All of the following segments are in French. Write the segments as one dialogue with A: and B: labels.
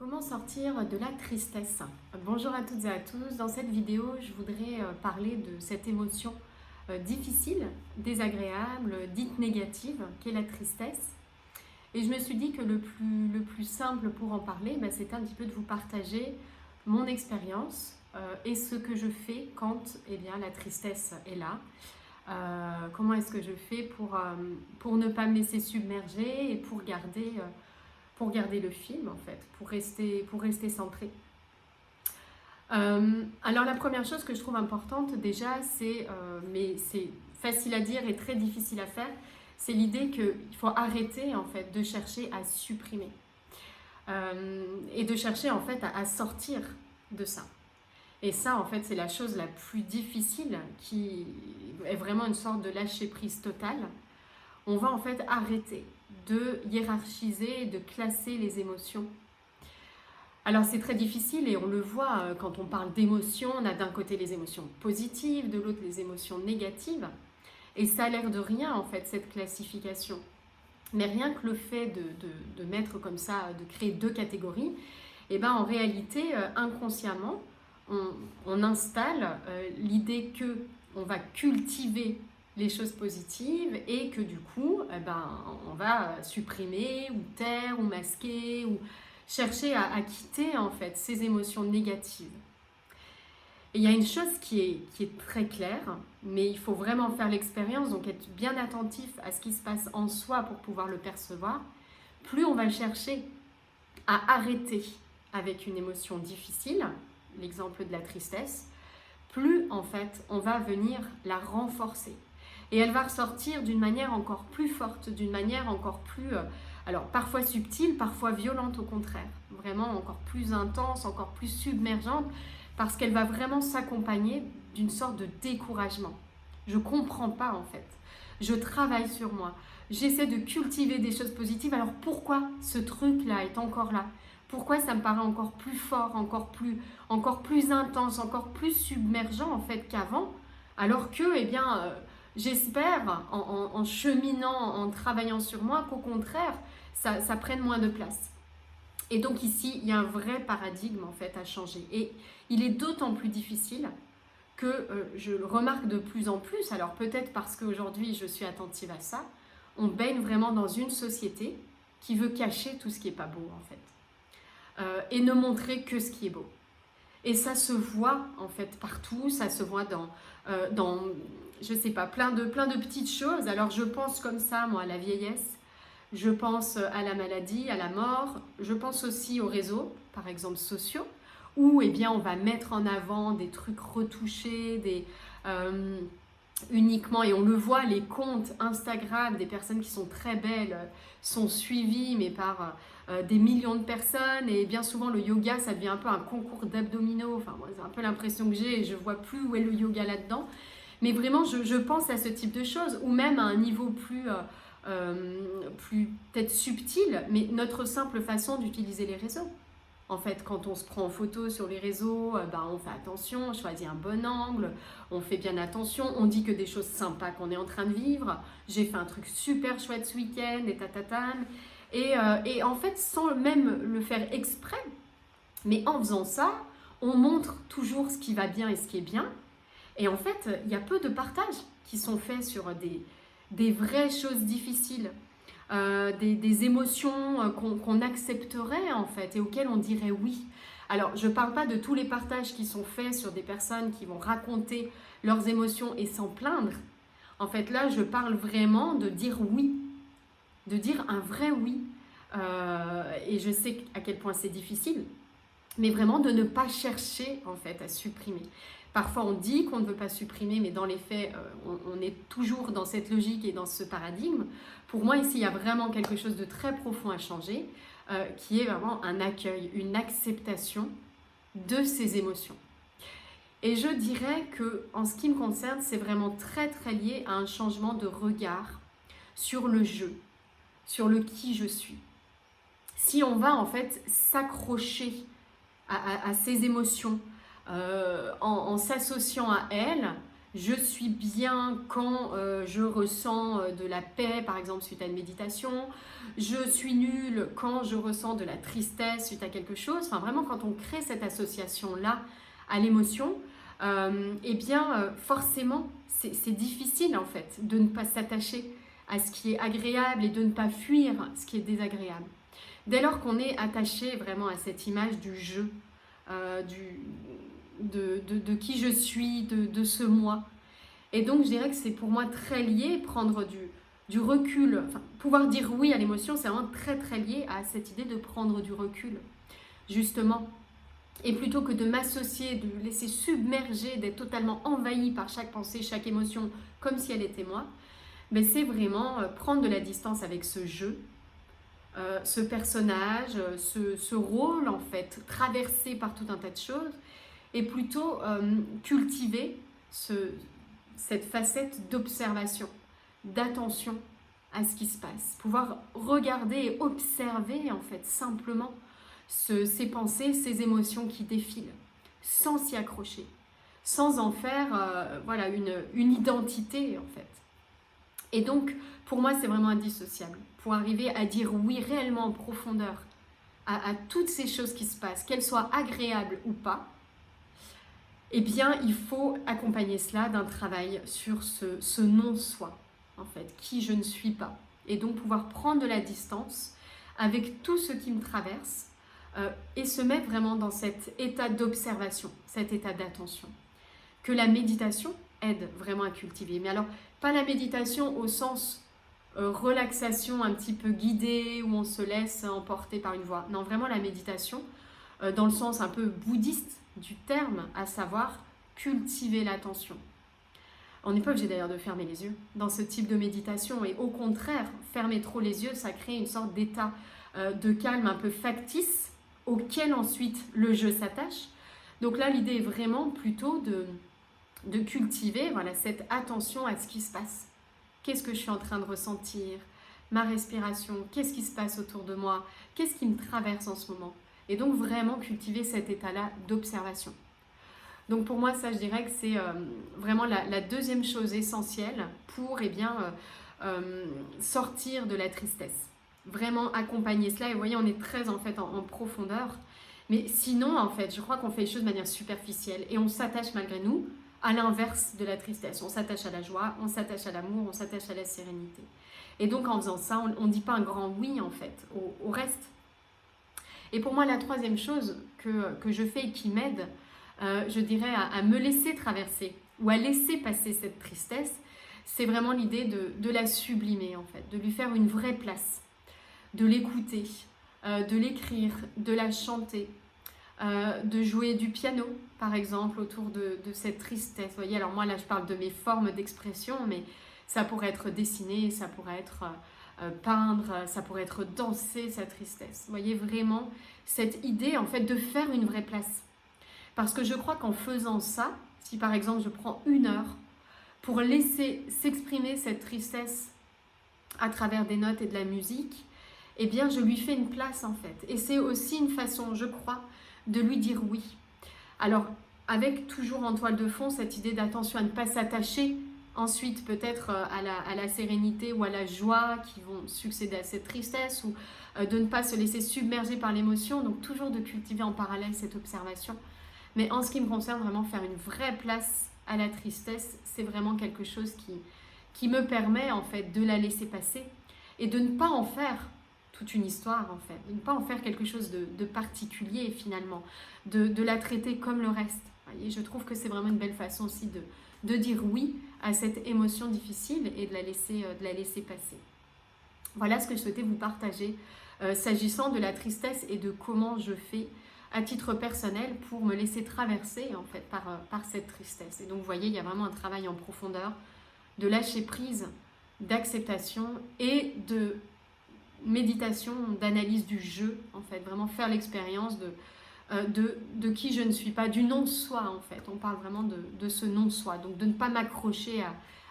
A: Comment sortir de la tristesse? Bonjour à toutes et à tous. Dans cette vidéo, je voudrais parler de cette émotion difficile, désagréable, dite négative, qu'est la tristesse. Et je me suis dit que le plus simple pour en parler, c'était un petit peu de vous partager mon expérience et ce que je fais quand la tristesse est là. Comment est-ce que je fais pour ne pas me laisser submerger et pour garder le film en fait, pour rester centré. Alors la première chose que je trouve importante déjà, mais c'est facile à dire et très difficile à faire, c'est l'idée qu'il faut arrêter en fait de chercher à supprimer et de chercher en fait à sortir de ça. Et ça en fait c'est la chose la plus difficile qui est vraiment une sorte de lâcher prise totale. On va en fait arrêter de hiérarchiser, de classer les émotions. Alors c'est très difficile et on le voit quand on parle d'émotions, on a d'un côté les émotions positives, de l'autre les émotions négatives. Et ça a l'air de rien en fait cette classification. Mais rien que le fait de mettre comme ça, de créer deux catégories, en réalité inconsciemment on installe l'idée que on va cultiver les choses positives et que du coup on va supprimer ou taire ou masquer ou chercher à quitter en fait ces émotions négatives. Et il y a une chose qui est très claire, mais il faut vraiment faire l'expérience, donc être bien attentif à ce qui se passe en soi pour pouvoir le percevoir. Plus on va chercher à arrêter avec une émotion difficile, l'exemple de la tristesse, plus en fait on va venir la renforcer. Et elle va ressortir d'une manière encore plus forte, d'une manière encore plus, alors parfois subtile, parfois violente au contraire, vraiment encore plus intense, encore plus submergente, parce qu'elle va vraiment s'accompagner d'une sorte de découragement. Je ne comprends pas en fait, je travaille sur moi, j'essaie de cultiver des choses positives, alors pourquoi ce truc-là est encore là? Pourquoi ça me paraît encore plus fort, encore plus intense, encore plus submergent en fait qu'avant, alors que, j'espère, en cheminant, en travaillant sur moi, qu'au contraire, ça prenne moins de place. Et donc ici, il y a un vrai paradigme en fait à changer. Et il est d'autant plus difficile que je le remarque de plus en plus, alors peut-être parce qu'aujourd'hui je suis attentive à ça, on baigne vraiment dans une société qui veut cacher tout ce qui n'est pas beau en fait. Et ne montrer que ce qui est beau. Et ça se voit en fait partout, ça se voit dans je sais pas, plein de petites choses. Alors je pense comme ça, moi, à la vieillesse, je pense à la maladie, à la mort, je pense aussi aux réseaux, par exemple sociaux, où on va mettre en avant des trucs retouchés, uniquement, et on le voit, les comptes Instagram des personnes qui sont très belles sont suivis mais par des millions de personnes, et bien souvent le yoga ça devient un peu un concours d'abdominaux, enfin moi c'est un peu l'impression que j'ai et je vois plus où est le yoga là-dedans, mais vraiment je pense à ce type de choses, ou même à un niveau plus peut-être subtil, mais notre simple façon d'utiliser les réseaux. En fait, quand on se prend en photo sur les réseaux, on fait attention, on choisit un bon angle, on fait bien attention, on dit que des choses sympas qu'on est en train de vivre. J'ai fait un truc super chouette ce week-end, et tatatam. Et en fait, sans même le faire exprès, mais en faisant ça, on montre toujours ce qui va bien et ce qui est bien. Et en fait, il y a peu de partages qui sont faits sur des vraies choses difficiles. Des émotions qu'on accepterait en fait et auxquelles on dirait oui. Alors je ne parle pas de tous les partages qui sont faits sur des personnes qui vont raconter leurs émotions et s'en plaindre. En fait là je parle vraiment de dire oui, de dire un vrai oui. Et je sais à quel point c'est difficile, mais vraiment de ne pas chercher en fait à supprimer. Parfois on dit qu'on ne veut pas supprimer, mais dans les faits on est toujours dans cette logique et dans ce paradigme. Pour moi ici il y a vraiment quelque chose de très profond à changer, qui est vraiment un accueil, une acceptation de ces émotions. Et je dirais que en ce qui me concerne, c'est vraiment très très lié à un changement de regard sur le je, sur le qui je suis. Si on va en fait s'accrocher à ces émotions, en s'associant à elles, Je suis bien quand je ressens de la paix, par exemple, suite à une méditation. Je suis nulle quand je ressens de la tristesse suite à quelque chose. Enfin, vraiment, quand on crée cette association-là à l'émotion, eh bien, forcément, c'est difficile, en fait, de ne pas s'attacher à ce qui est agréable et de ne pas fuir ce qui est désagréable. Dès lors qu'on est attaché vraiment à cette image du jeu, de qui je suis, de ce moi. Et donc, je dirais que c'est pour moi très lié, prendre du recul, enfin, pouvoir dire oui à l'émotion, c'est vraiment très très lié à cette idée de prendre du recul, justement. Et plutôt que de m'associer, de laisser submerger, d'être totalement envahi par chaque pensée, chaque émotion, comme si elle était moi, ben c'est vraiment prendre de la distance avec ce jeu, ce personnage, ce rôle en fait, traversé par tout un tas de choses, et plutôt cultiver cette facette d'observation, d'attention à ce qui se passe. Pouvoir regarder et observer en fait simplement ces pensées, ces émotions qui défilent, sans s'y accrocher, sans en faire voilà, une identité en fait. Et donc, pour moi, c'est vraiment indissociable. Pour arriver à dire oui réellement en profondeur à toutes ces choses qui se passent, qu'elles soient agréables ou pas, eh bien, il faut accompagner cela d'un travail sur ce non-soi, en fait, qui je ne suis pas. Et donc, pouvoir prendre de la distance avec tout ce qui me traverse et se mettre vraiment dans cet état d'observation, cet état d'attention, que la méditation aide vraiment à cultiver. Mais alors, pas la méditation au sens relaxation un petit peu guidée, où on se laisse emporter par une voix. Non, vraiment la méditation dans le sens un peu bouddhiste du terme, à savoir cultiver l'attention. On n'est pas obligé d'ailleurs de fermer les yeux dans ce type de méditation, et au contraire, fermer trop les yeux, ça crée une sorte d'état de calme un peu factice auquel ensuite le jeu s'attache. Donc là, l'idée est vraiment plutôt de cultiver voilà, cette attention à ce qui se passe. Qu'est-ce que je suis en train de ressentir? Ma respiration, qu'est-ce qui se passe autour de moi? Qu'est-ce qui me traverse en ce moment? Et donc vraiment cultiver cet état-là d'observation. Donc pour moi, ça je dirais que c'est vraiment la deuxième chose essentielle pour sortir de la tristesse. Vraiment accompagner cela. Et vous voyez, on est très en fait en profondeur. Mais sinon, en fait, je crois qu'on fait les choses de manière superficielle et on s'attache malgré nous à l'inverse de la tristesse. On s'attache à la joie, on s'attache à l'amour, on s'attache à la sérénité. Et donc en faisant ça, on ne dit pas un grand oui en fait au reste. Et pour moi, la troisième chose que je fais et qui m'aide, je dirais, à me laisser traverser ou à laisser passer cette tristesse, c'est vraiment l'idée de la sublimer en fait, de lui faire une vraie place, de l'écouter, de l'écrire, de la chanter, de jouer du piano par exemple autour de cette tristesse. Vous voyez, alors moi là je parle de mes formes d'expression, mais ça pourrait être dessiner, ça pourrait être peindre, ça pourrait être danser sa tristesse. Vous voyez vraiment cette idée en fait de faire une vraie place. Parce que je crois qu'en faisant ça, si par exemple je prends 1 heure pour laisser s'exprimer cette tristesse à travers des notes et de la musique, eh bien je lui fais une place en fait. Et c'est aussi une façon, je crois, de lui dire oui. Alors, avec toujours en toile de fond cette idée d'attention à ne pas s'attacher ensuite peut-être à la sérénité ou à la joie qui vont succéder à cette tristesse, ou de ne pas se laisser submerger par l'émotion, donc toujours de cultiver en parallèle cette observation. Mais en ce qui me concerne, vraiment faire une vraie place à la tristesse, c'est vraiment quelque chose qui me permet en fait de la laisser passer et de ne pas en faire toute une histoire en fait, de ne pas en faire quelque chose de particulier finalement, de la traiter comme le reste. Et je trouve que c'est vraiment une belle façon aussi de dire oui à cette émotion difficile et de la laisser passer. Voilà ce que je souhaitais vous partager s'agissant de la tristesse et de comment je fais à titre personnel pour me laisser traverser en fait par cette tristesse. Et donc vous voyez, il y a vraiment un travail en profondeur de lâcher prise, d'acceptation et de méditation, d'analyse du jeu, en fait, vraiment faire l'expérience de qui je ne suis pas, du non-soi en fait. On parle vraiment de ce non-soi, donc de ne pas m'accrocher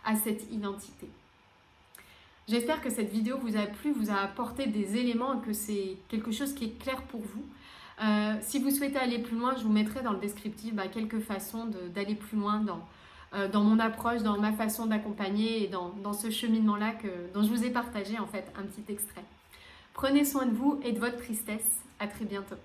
A: à cette identité. J'espère que cette vidéo vous a plu, vous a apporté des éléments et que c'est quelque chose qui est clair pour vous. Si vous souhaitez aller plus loin, je vous mettrai dans le descriptif quelques façons d'aller plus loin dans mon approche, dans ma façon d'accompagner et dans ce cheminement-là dont je vous ai partagé en fait un petit extrait. Prenez soin de vous et de votre tristesse. À très bientôt.